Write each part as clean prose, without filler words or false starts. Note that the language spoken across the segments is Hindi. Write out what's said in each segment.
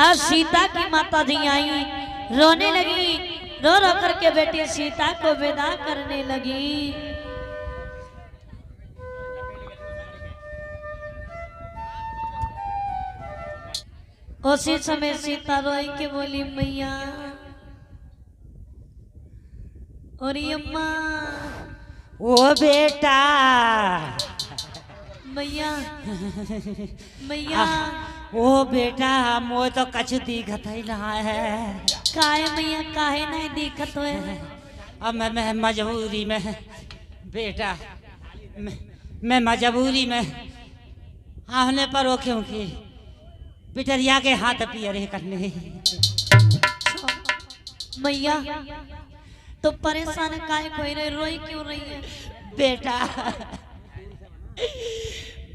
आज सीता की माता जी आई, रोने लगी, रो रो करके बेटी सीता को विदा करने लगी। उसी समय सीता रोई के बोली मैया और अम्मा ओ बेटा मैया मैया ओ बेटा मोय तो कछु दिखत ही ना है। काहे मैया काहे नहीं दिखत हुए? अब मैं मजबूरी में बेटा मैं मजबूरी में आने पर हो क्योंकि पिटरिया के हाथ पियरे करने। मैया तो परेशान काहे कोई रही, रोई क्यों रही है? बेटा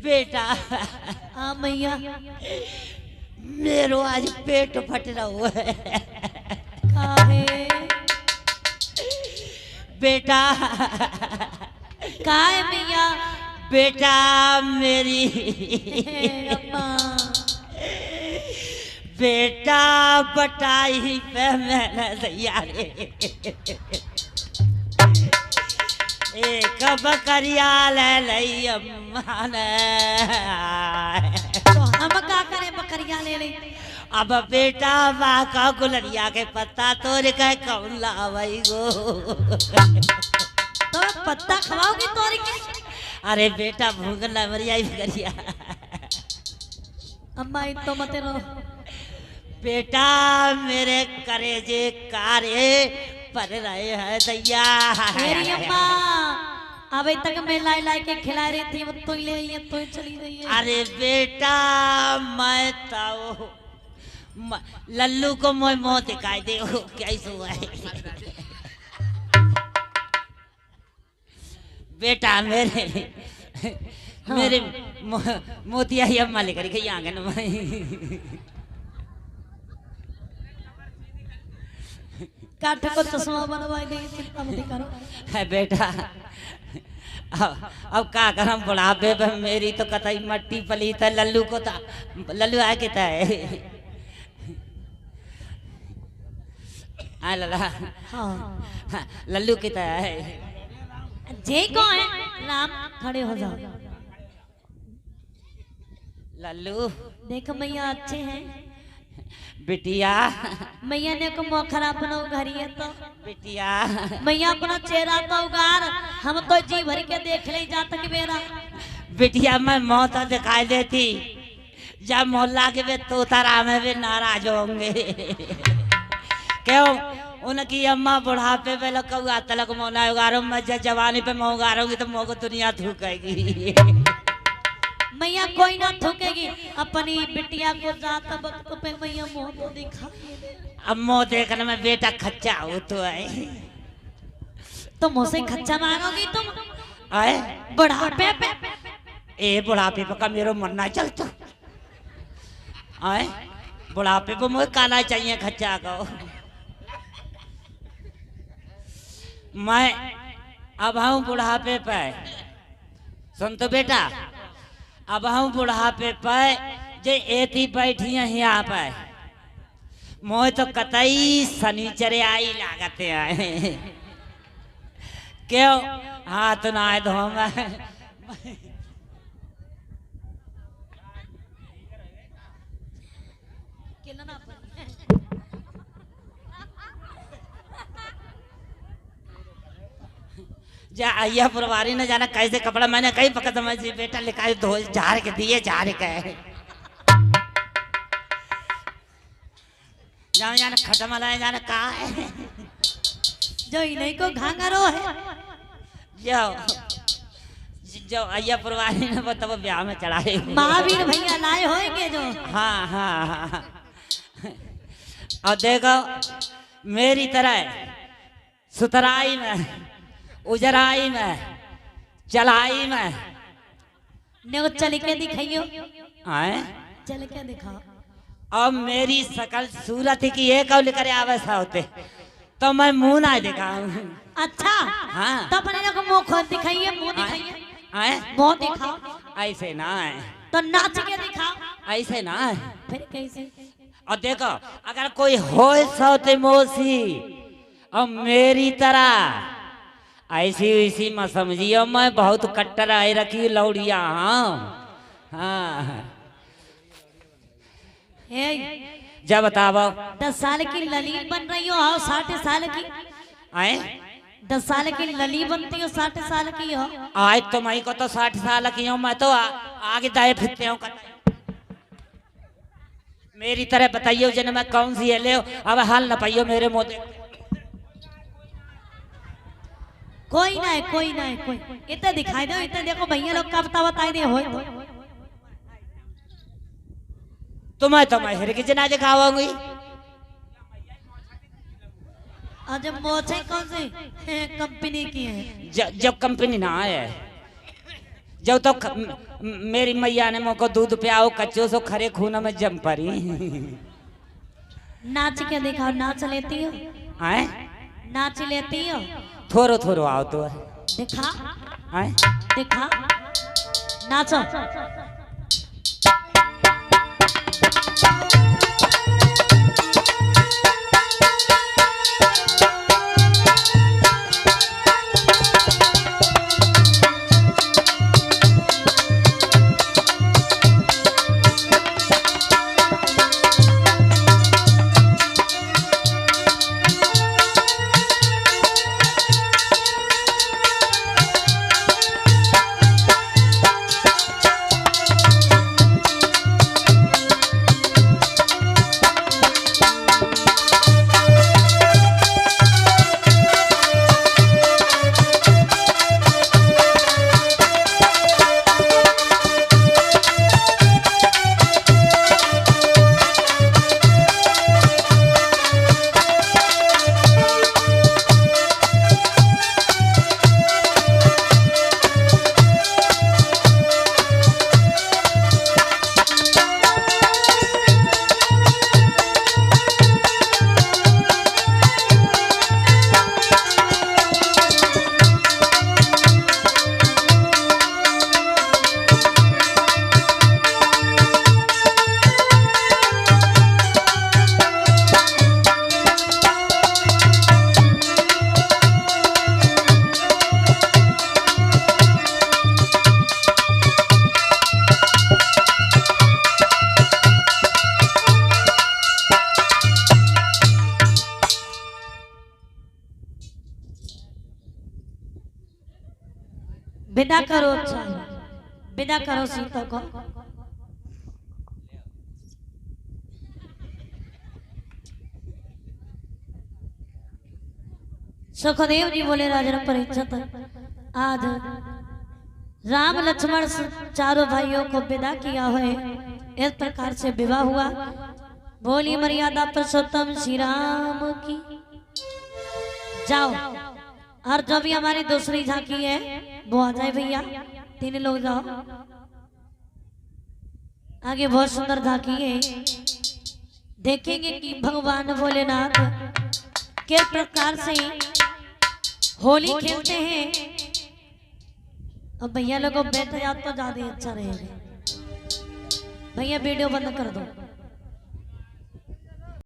बेटा हाँ मैया मेरो आज पेट फट रहा हुआ है। काहे बेटा काहे मैया? बेटा मेरी अम्मा बेटा बटाई पे मैंने तैयारी एक बकरिया ले लई अम्मा ने। तो हम का करें बकरिया ले ले? अब बेटा माँ का गुलरिया के पत्ता तोड़ के कौन लावई गो। तो पत्ता खवाओगी तोड़ के? अरे बेटा भूख लमरिया बकरिया। अम्मा तो मत रो बेटा मेरे करेजे कारे पर रहे हैं दैया। मेरी अम्मा अभी तक मैं लाई लाई के खिला रही थी, वो तो ले आई है तो चली गई है। अरे बेटा मैं तो लल्लू को मोय मोह दिखाई दे कैसे हुआ है। बेटा मेरे मेरे मोतिया ही अम्मा लेकर गई आंगन में। काठ को चश्मा बनवा देंगे, चिंता मत करो। है बेटा अब का करम बुढ़ापे पे मेरी तो कतई मट्टी पली था। लल्लू को था लल्लू आए के है आ लला हाँ लल्लू की है जे को है राम खड़े हो जाओ। लल्लू देखो मैया अच्छे हैं। बिटिया मैया ने को मुँह खराब बनाओ घरी है तो बिटिया मैया अपना चेहरा तो उगार, हम तो जी भर के देख ले जाता कि मेरा बिटिया मैं मौत दिखाई देती जब मोहल्ला के वे तोतारा में भी नाराज होंगे। क्यों उनकी अम्मा बुढ़ापे पे लगा तलक मोना उगारो, मैं जब जवानी पे मैं उगारूंगी तो मोह को दुनिया थूकेगी। मैया कोई ना थूकेगी, अपनी बिटिया को जाता वक्त पे मैया मुँह तो दिखाई। अब मुँह देखने में बेटा खच्चा हो तो है तो मुझसे खच्चा मांगोगी तुम? आए बुढ़ापे पे ए बुढ़ापे पे का मेरो मरना चलता आए बुढ़ापे पे मुझे काला चाहिए खच्चा को। मैं अब हूँ बुढ़ापे पे, सुन तो बेटा अब हूँ बुढ़ापे पे जे एती बैठी है यहाँ पे मोह तो कतई शनिचरे आई लागते आए। क्यों हाथ ना आए धो में जा आइया पुरवारी न जाना कैसे कपड़ा मैंने कहीं पकड़ समझ बेटा लिखा धो झाड़ के दिए झाड़ के जाना जाना खत्म वाला जाना कहा है जो इन्हीं को घांगरो है। जाओ जो अय्या पुरवानी ने वो तब ब्याह में चढ़ाए। महावीर भैया लाए होंगे जो। हाँ हाँ हाँ। और देखो मेरी तरह सुतराई में, उजराई में, चलाई में ने चल के दिखाइयो। आए चल के दिखाओ। अब मेरी सकल सूरत की एक और लेकर आवे होते तो मैं मुंह ना दिखाऊं। अच्छा हाँ तो अपने को मुंह खोल दिखाइए, मुंह दिखाइए। आए मुंह दिखाओ। ऐसे ना है तो नाच के दिखाओ। ऐसे ना है। फिर कैसे? और देखो अगर कोई हो सौते मोसी और मेरी तरह ऐसी वैसी मत समझियो, मैं बहुत कट्टर आए रखी लौड़िया। हाँ जब बताओ 10 साल की लली बन रही हो और 60 साल की। आए 10 साल की लली बनती हो, 60 साल की हो। आज तो मैं को तो 60 साल की हूँ, मैं तो आगे दाए फिरते हूँ। मेरी तरह बताइए जन मैं कौन सी है ले अब हाल न पाइयो मेरे मुंह दे। कोई ना है, कोई ना है, कोई इतना दिखाई दो। इतना देखो भैया लोग का बताए दे हो तो मैं हिर के जना दिखाऊंगी। आज मोचे कौन से कंपनी की है? जब कंपनी ना आए जब तो मेरी मैया ने मुझको दूध पियाओ कच्चो सो खरे खून में जम पड़ी। नाच के दिखाओ। नाच लेती हो? आए नाच लेती हो? थोरो थोरो आओ तो दिखा। आए दिखा नाचो। विदा करो। अच्छा विदा करो सीता को। सुखदेव जी बोले राजा परीक्षित आज राम लक्ष्मण चारों भाइयों को विदा किया है। इस प्रकार से विवाह हुआ। बोली मर्यादा पुरुषोत्तम श्री राम की। जाओ और जो भी हमारी दूसरी झांकी है वो आ जाए भैया। 3 लोग जाओ आगे। बहुत सुंदर झांकी है। देखेंगे कि भगवान भोलेनाथ किस प्रकार से होली खेलते हैं। अब भैया लोगों बैठ जाओ तो ज्यादा अच्छा रहेगा। भैया वीडियो बंद कर दो।